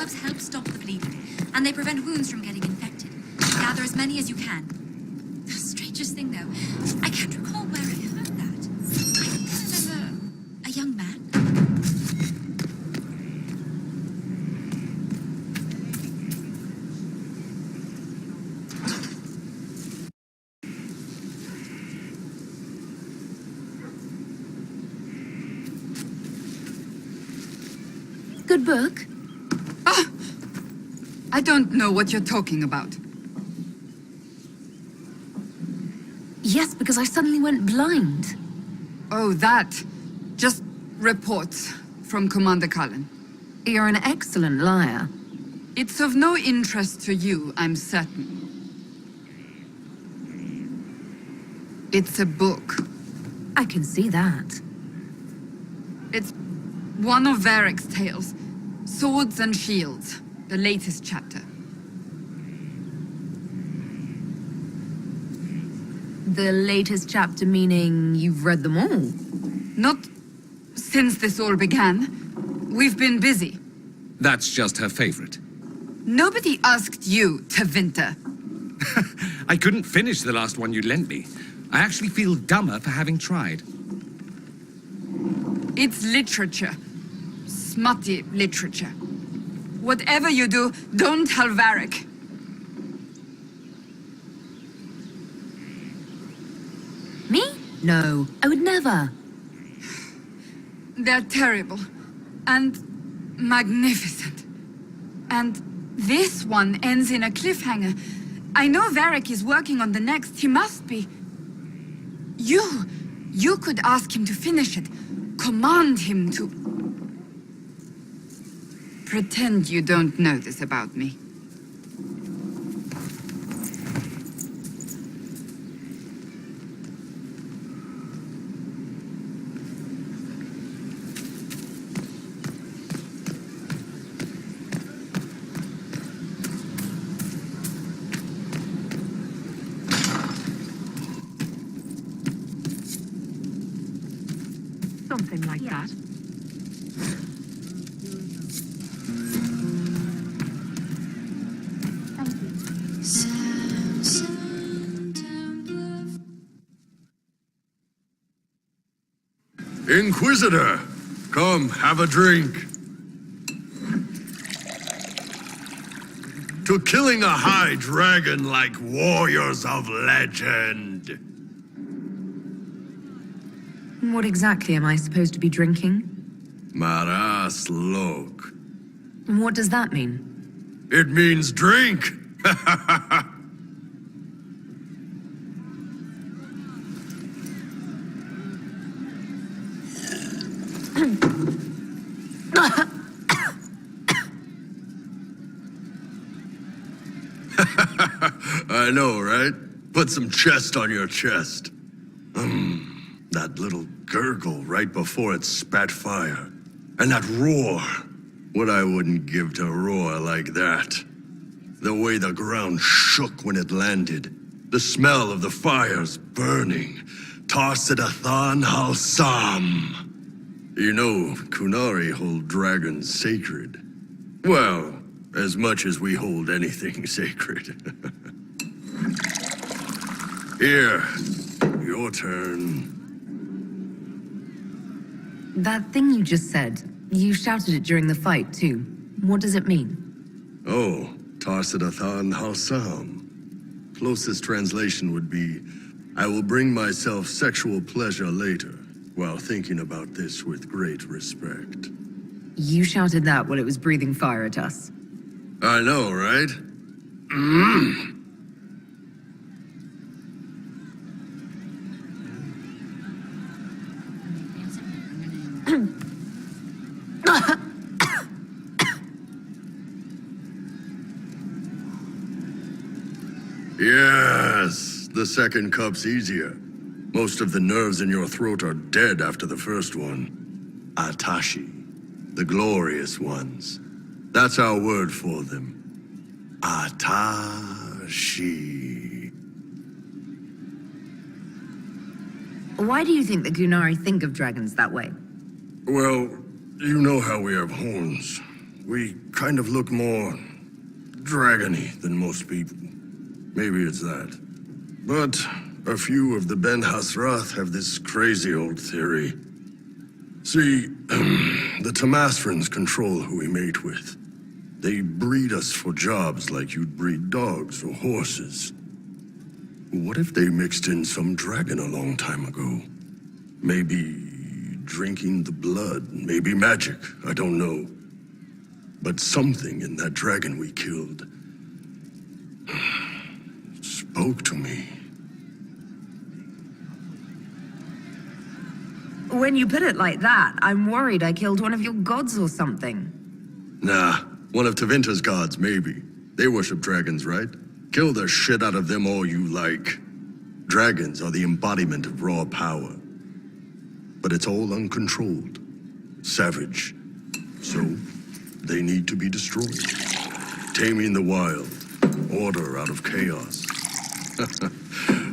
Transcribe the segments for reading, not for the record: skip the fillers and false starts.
herbs help stop the bleeding, and they prevent wounds from getting infected. Gather as many as you can. The strangest thing, though, I can't recall where I heard that. I think I remember a young man. Good book. I don't know what you're talking about. Yes, because I suddenly went blind. Oh, that. Just reports from Commander Cullen. You're an excellent liar. It's of no interest to you, I'm certain. It's a book. I can see that. It's one of Varric's tales. Swords and Shields, the latest chapter. The latest chapter meaning you've read them all? Not since this all began. We've been busy. That's just her favorite. Nobody asked you to winter. I couldn't finish the last one you lent me. I actually feel dumber for having tried. It's literature. Smutty literature. Whatever you do, don't tell Varric. Me? No, I would never. They're terrible. And magnificent. And this one ends in a cliffhanger. I know Varric is working on the next. He must be. You could ask him to finish it. Command him to... Pretend you don't know this about me. Something like that. Inquisitor, come, have a drink. To killing a high dragon like warriors of legend. What exactly am I supposed to be drinking? Maras lok. What does that mean? It means drink. I know, right? Put some chest on your chest. That little gurgle right before it spat fire. And that roar. What I wouldn't give to roar like that. The way the ground shook when it landed. The smell of the fires burning. Tarsidathan Halsam. You know, Kunari hold dragons sacred. Well, as much as we hold anything sacred. Here, your turn. That thing you just said, you shouted it during the fight, too. What does it mean? Oh, Tarsidathan Halsam. Closest translation would be, I will bring myself sexual pleasure later, while thinking about this with great respect. You shouted that while it was breathing fire at us. I know, right? Yes, the second cup's easier. Most of the nerves in your throat are dead after the first one. Atashi, the glorious ones. That's our word for them. Atashi. Why do you think the Gunari think of dragons that way? Well, you know how we have horns. We kind of look more dragony than most people. Maybe it's that. But a few of the Ben Hasrath have this crazy old theory. See, the Tamasrans control who we mate with. They breed us for jobs like you'd breed dogs or horses. What if they mixed in some dragon a long time ago? Maybe drinking the blood, maybe magic, I don't know. But something in that dragon we killed spoke to me. When you put it like that, I'm worried I killed one of your gods or something. Nah, one of Tevinter's gods, maybe. They worship dragons, right? Kill the shit out of them all you like. Dragons are the embodiment of raw power. But it's all uncontrolled, savage. So, they need to be destroyed. Taming the wild, order out of chaos.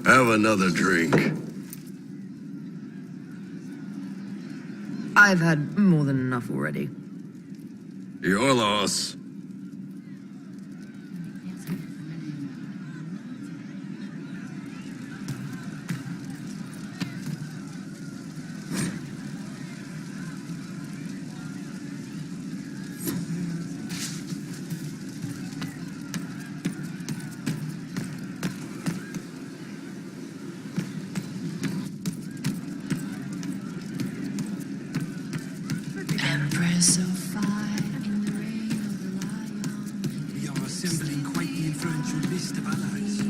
Have another drink. I've had more than enough already. Your loss. Empress of fire in the reign of the lion. We are assembling quite the influential list of allies.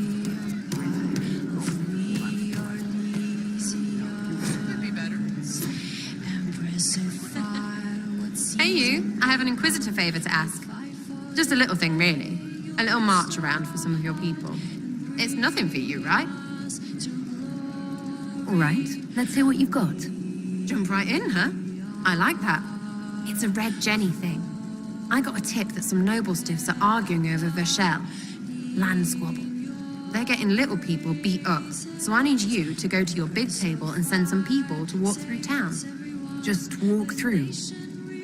Hey you, I have an Inquisitor favor to ask. Just a little thing, really. A little march around for some of your people. It's nothing for you, right? All right, let's hear what you've got. Jump right in, huh? I like that. It's a Red Jenny thing. I got a tip that some noble stiffs are arguing over Vershel. Land squabble. They're getting little people beat up, so I need you to go to your big table and send some people to walk through town. Just walk through.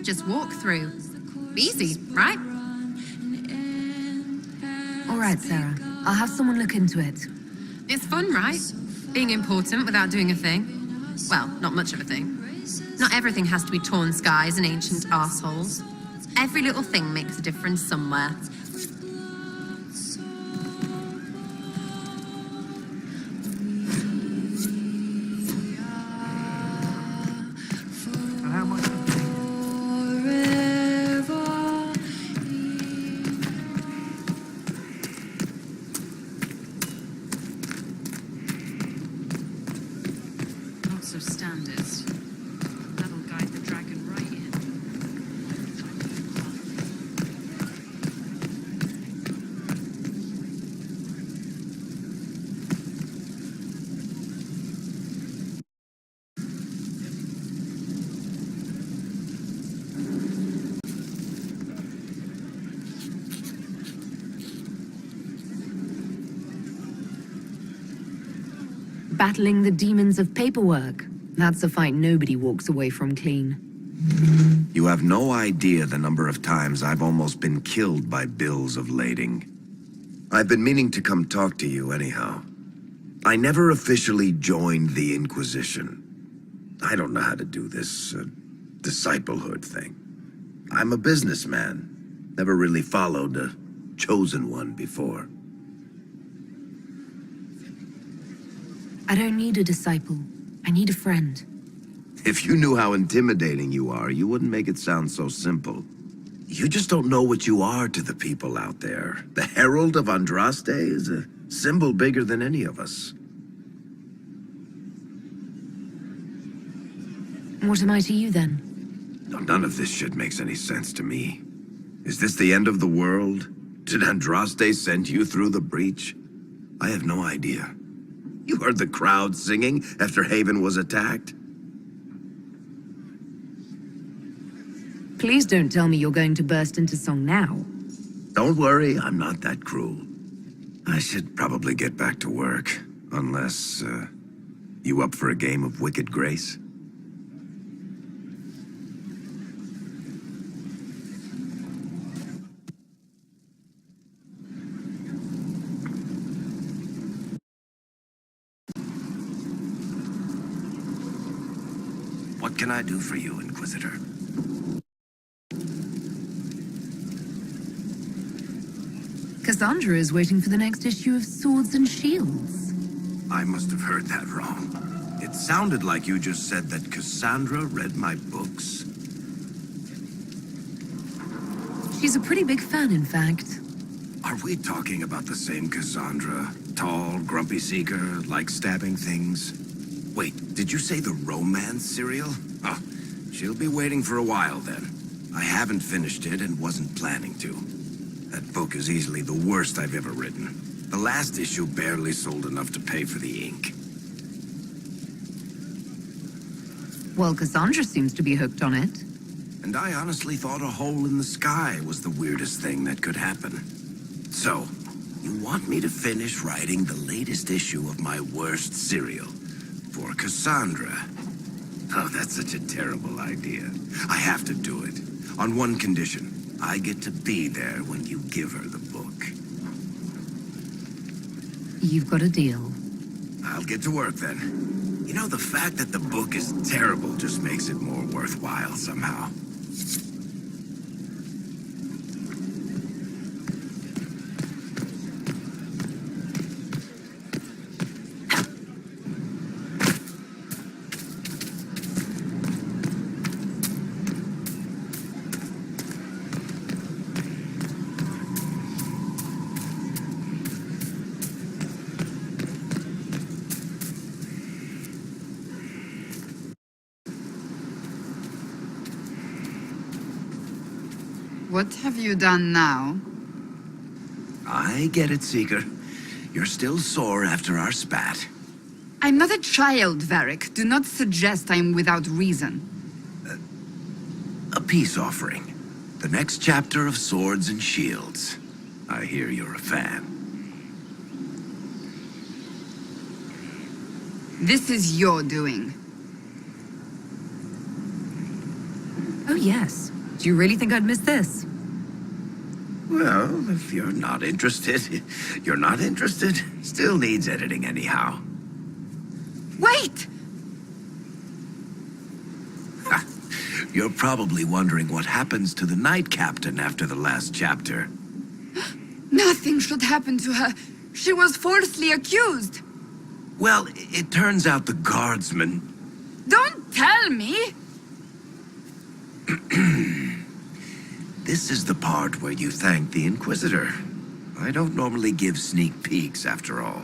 Just walk through. Easy, right? All right, Sarah. I'll have someone look into it. It's fun, right? Being important without doing a thing. Well, not much of a thing. Not everything has to be torn skies and ancient arseholes. Every little thing makes a difference somewhere. How much? Lots of standards. That'll guide the dragon right in. Battling the demons of paperwork. That's a fight nobody walks away from clean. You have no idea the number of times I've almost been killed by bills of lading. I've been meaning to come talk to you anyhow. I never officially joined the Inquisition. I don't know how to do this disciplehood thing. I'm a businessman. Never really followed a chosen one before. I don't need a disciple. I need a friend. If you knew how intimidating you are, you wouldn't make it sound so simple. You just don't know what you are to the people out there. The Herald of Andraste is a symbol bigger than any of us. What am I to you, then? None of this shit makes any sense to me. Is this the end of the world? Did Andraste send you through the breach? I have no idea. You heard the crowd singing after Haven was attacked? Please don't tell me you're going to burst into song now. Don't worry, I'm not that cruel. I should probably get back to work. Unless, you up for a game of Wicked Grace? What can I do for you, Inquisitor? Cassandra is waiting for the next issue of Swords and Shields. I must have heard that wrong. It sounded like you just said that Cassandra read my books. She's a pretty big fan, in fact. Are we talking about the same Cassandra? Tall, grumpy seeker, like stabbing things? Wait, did you say the romance serial? Oh, she'll be waiting for a while then. I haven't finished it and wasn't planning to. That book is easily the worst I've ever written. The last issue barely sold enough to pay for the ink. Well, Cassandra seems to be hooked on it. And I honestly thought a hole in the sky was the weirdest thing that could happen. So, you want me to finish writing the latest issue of my worst serial for Cassandra? Oh, that's such a terrible idea. I have to do it. On one condition. I get to be there when you give her the book. You've got a deal. I'll get to work then. You know, the fact that the book is terrible just makes it more worthwhile somehow. What have you done now? I get it, Seeker. You're still sore after our spat. I'm not a child, Varric. Do not suggest I'm without reason. A peace offering. The next chapter of Swords and Shields. I hear you're a fan. This is your doing. Oh, yes. Do you really think I'd miss this? Well, if you're not interested, you're not interested. Still needs editing anyhow. Wait! You're probably wondering what happens to the Knight Captain after the last chapter. Nothing should happen to her. She was falsely accused. Well, it turns out the guardsman... Don't tell me! This is the part where you thank the Inquisitor. I don't normally give sneak peeks, after all.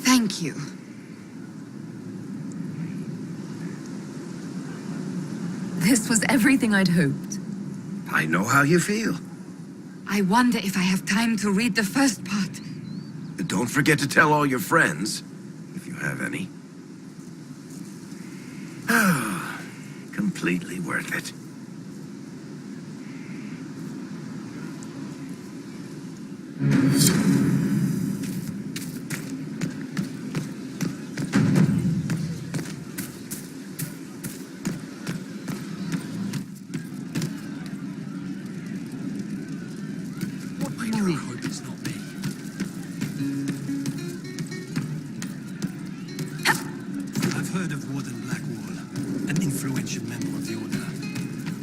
Thank you. This was everything I'd hoped. I know how you feel. I wonder if I have time to read the first part. Don't forget to tell all your friends, if you have any. Completely worth it. I do hope it's not me. I've heard of Warden Blackwall, an influential member of the Order.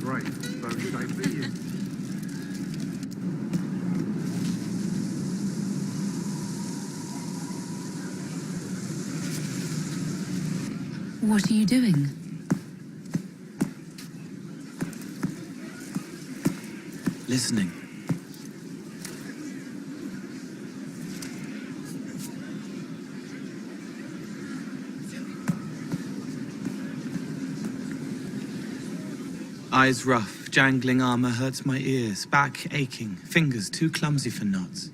Right, so should I be in? What are you doing? Listening. Eyes rough, jangling armor hurts my ears, back aching, fingers too clumsy for knots.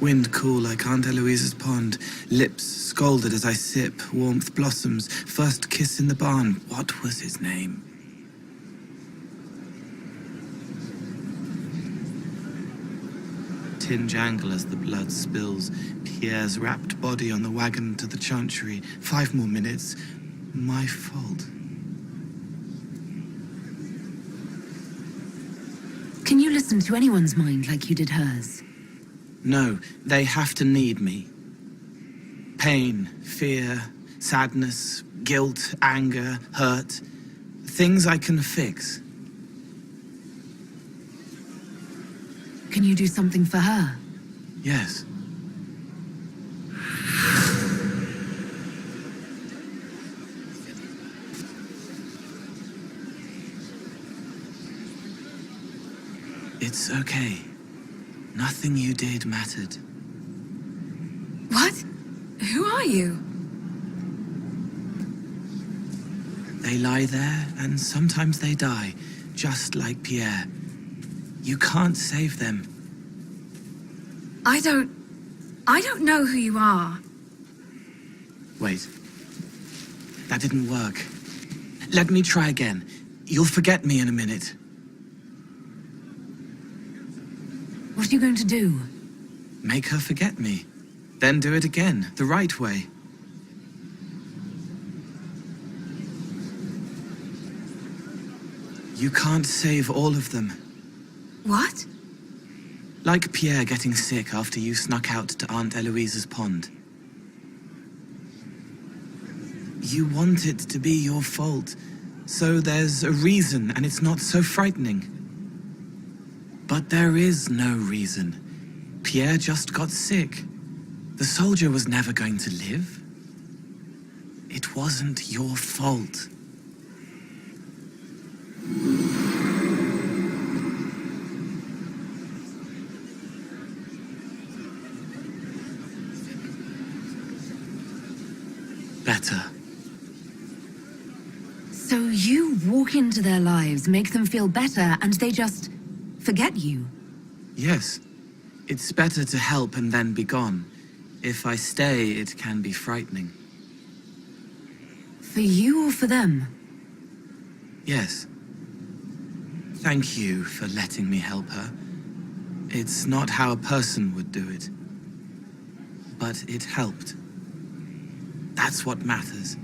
Wind cool like Aunt Eloise's pond, lips scalded as I sip, warmth blossoms, first kiss in the barn. What was his name? Tin jangle as the blood spills, Pierre's wrapped body on the wagon to the chantry. 5 more minutes. My fault. Can you listen listen to anyone's mind like you did hers. No, they have to need me. Pain, fear, sadness, guilt, anger, hurt. Things I can fix. Can you do something for her? Yes. It's okay. Nothing you did mattered. What? Who are you? They lie there, and sometimes they die, just like Pierre. You can't save them. I don't know who you are. Wait. That didn't work. Let me try again. You'll forget me in a minute. What are you going to do? Make her forget me. Then do it again, the right way. You can't save all of them. What? Like Pierre getting sick after you snuck out to Aunt Eloise's pond. You want it to be your fault, so there's a reason and it's not so frightening. But there is no reason. Pierre just got sick. The soldier was never going to live. It wasn't your fault. Better. So you walk into their lives, make them feel better, and they just forget you? Yes. It's better to help and then be gone. If I stay, it can be frightening. For you or for them? Yes. Thank you for letting me help her. It's not how a person would do it. But it helped. That's what matters.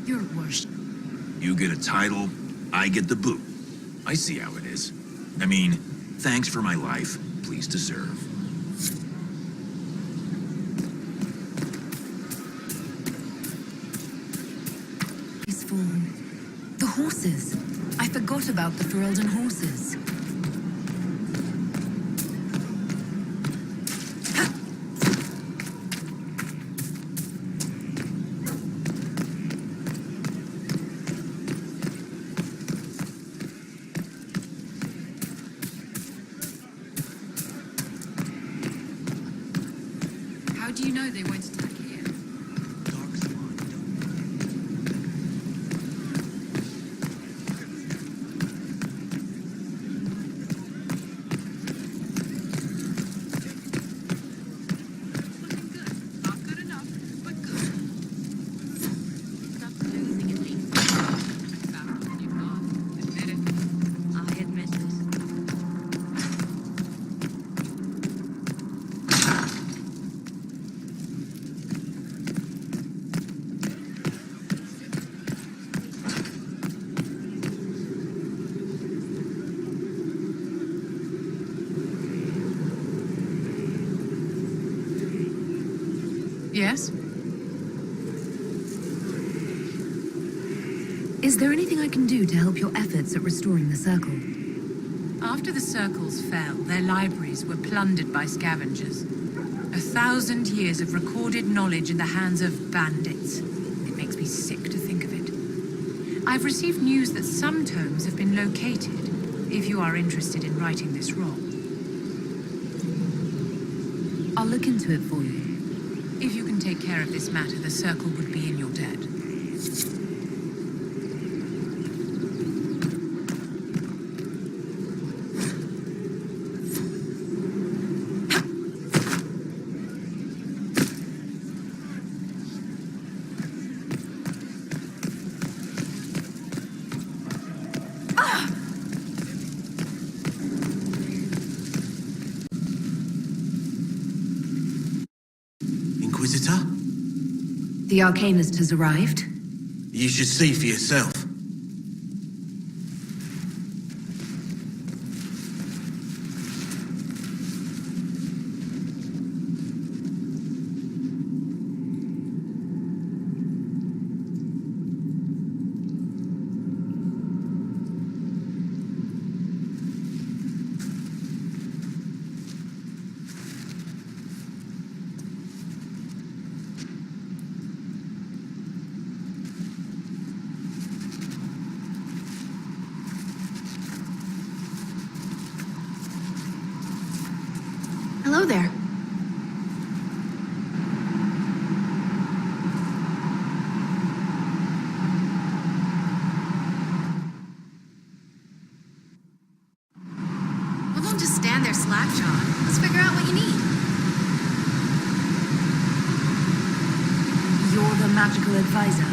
Your worship. You get a title, I get the boot. I see how it is. I mean, thanks for my life. Pleased to serve. Peaceful. The horses. I forgot about the Ferelden horses. How do you know they won't attack here? Not good enough, but good. Not losing at least. Found a new path. Admit it. I admit it. Yes? Is there anything I can do to help your efforts at restoring the Circle? After the circles fell, their libraries were plundered by scavengers. 1,000 years of recorded knowledge in the hands of bandits. It makes me sick to think of it. I've received news that some tomes have been located, if you are interested in righting this wrong. I'll look into it for you. If you can take care of this matter, the circle would be in your debt. The Arcanist has arrived. You should see for yourself. Hello there. Well, don't just stand there slack-jawed. Let's figure out what you need. You're the magical advisor?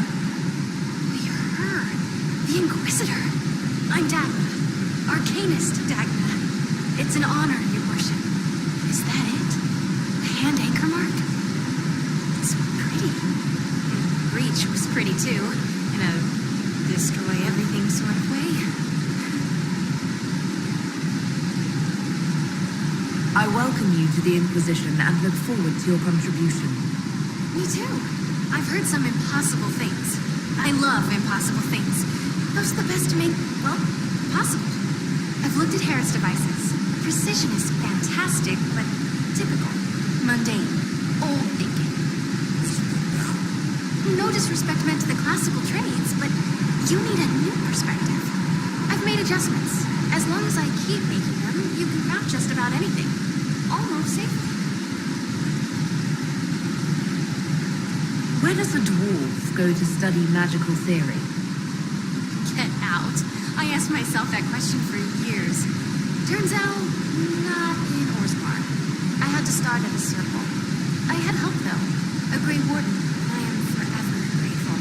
You're her. The Inquisitor. I'm Dagna. Arcanist Dagna. It's an honor, your worship. Is that it? The hand anchor mark? It's pretty. The breach was pretty too. In a destroy everything sort of way. I welcome you to the Inquisition and look forward to your contribution. Me too. I've heard some impossible things. I love impossible things. Those are the best to make, well, possible. I've looked at Harris devices. Precision is fantastic, but typical. Mundane. Old thinking. No disrespect meant to the classical trades, but you need a new perspective. I've made adjustments. As long as I keep making them, you can craft just about anything. Almost safely. Where does a dwarf go to study magical theory? Get out. I asked myself that question for years. Turns out, not in Orzammar. I had to start at a circle. I had help, though. A Grey Warden, and I am forever grateful.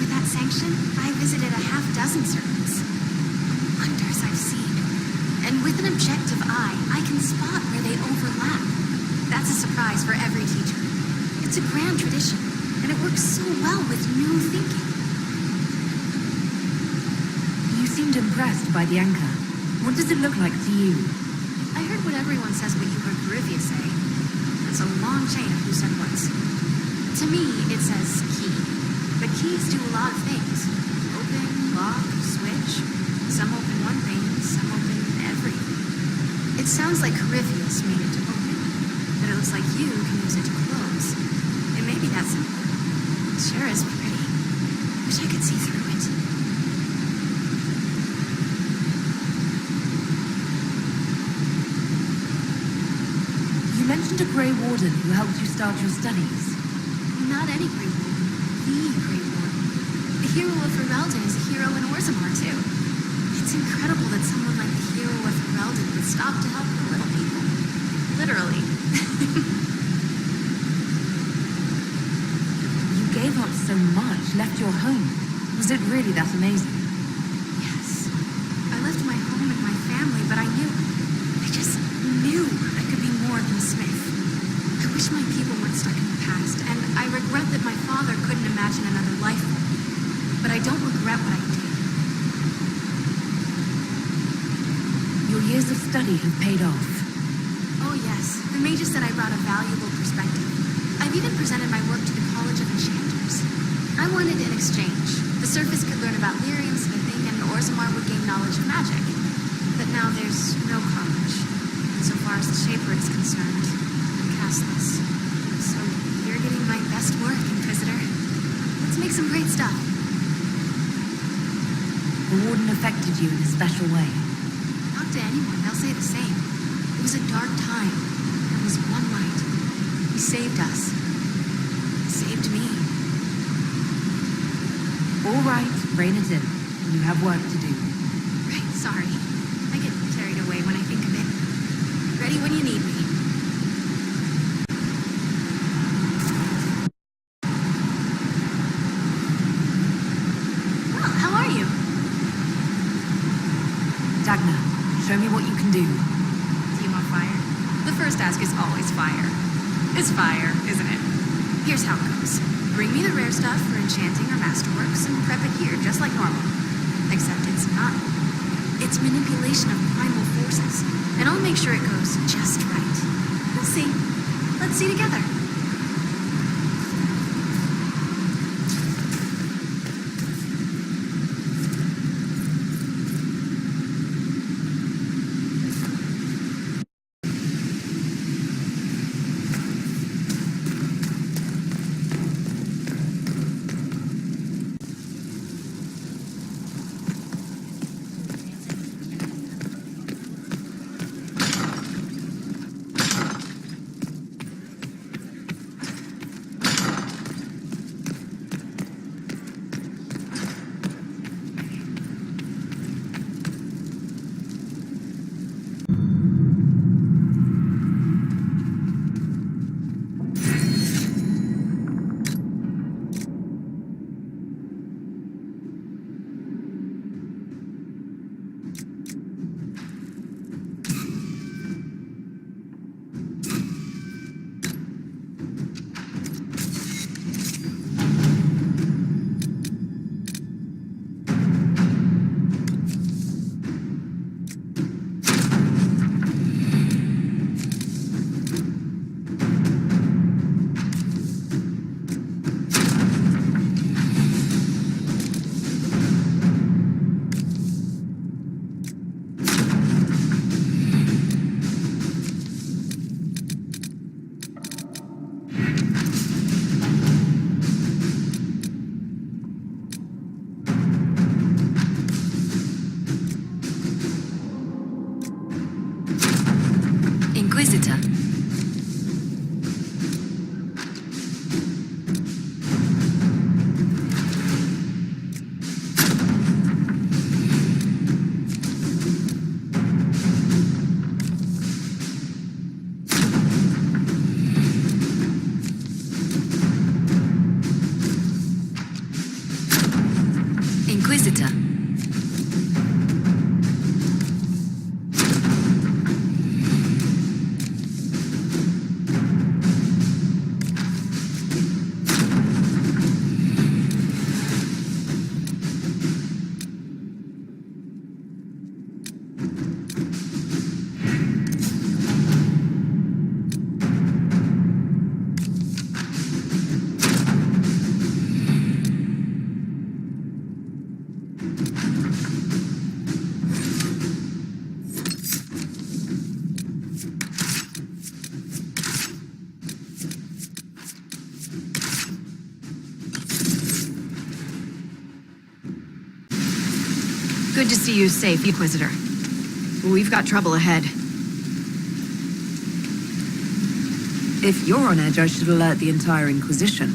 With that sanction, I visited a half-dozen circles. Wonders I've seen. And with an objective eye, I can spot where they overlap. That's a surprise for every teacher. It's a grand tradition, and it works so well with new thinking. You seemed impressed by the anchor. What does it look like to you? I heard what everyone says what you heard Garivia say. It's a long chain of who said what's. To me, it says key. But keys do a lot of things. Open, lock, switch. Some open one thing, some open everything. It sounds like Carivius made it to open, but it looks like you can use it to close. It may be that simple. It sure is pretty. Wish I could see through it. You mentioned a Grey Warden who helped you start your studies. Not any Grey Warden. The Grey Warden. The hero of Ferelden is a hero in Orzammar, too. It's incredible that someone like the hero of Ferelden would stop to help the little people. Literally. You gave up so much, left your home. Was it really that amazing? Yes. I left my home and my family, but I knew. I just knew I could be more than a smith. I wish my people weren't stuck in the past, and I regret that my father couldn't imagine another life for me. But I don't regret what I did. Your years of study have paid off. Oh yes, the mages said I brought a valuable perspective. I've even presented my work to the College of Enchanters. I wanted an exchange. The surface could learn about lyrium smithing, and Orzammar would gain knowledge of magic. But now there's no college. And so far as the Shaper is concerned, I'm castless. So you're getting my best work, Inquisitor. Let's make some great stuff. The Warden affected you in a special way. Talk to anyone, they'll say the same. It was a dark time. There was one light. He saved us. He saved me. All right, rein it in. You have work to do. Right, sorry. I get carried away when I think of it. Ready when you need me. Well, how are you? Dagna, show me what you can do. Do you want fire? The first ask is always fire. It's fire, isn't it? Here's how it goes. Bring me the rare stuff for enchanting or masterworks and prep it here, just like normal. Except it's not. It's manipulation of primal forces, and I'll make sure it goes just right. We'll see. Let's see together. Inquisitor. Inquisitor. Good to see you safe, Inquisitor. We've got trouble ahead. If you're on edge, I should alert the entire Inquisition.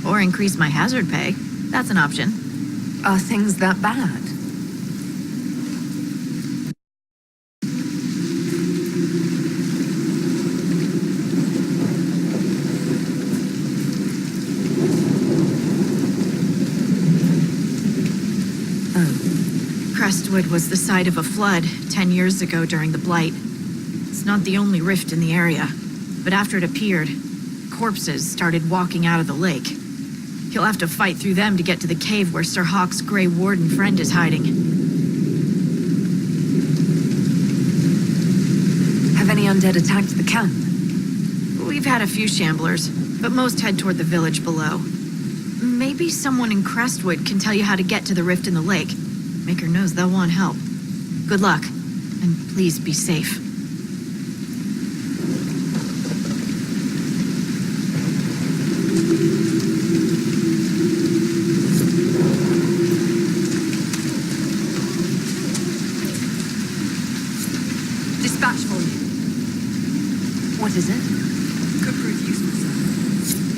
Or increase my hazard pay. That's an option. Are things that bad? Crestwood was the site of a flood 10 years ago during the Blight. It's not the only rift in the area, but after it appeared, corpses started walking out of the lake. You'll have to fight through them to get to the cave where Sir Hawk's Grey Warden friend is hiding. Have any undead attacked the camp? We've had a few shamblers, but most head toward the village below. Maybe someone in Crestwood can tell you how to get to the rift in the lake. Maker knows they'll want help. Good luck, and please be safe. Dispatch for you. What is it? Could prove useful, sir.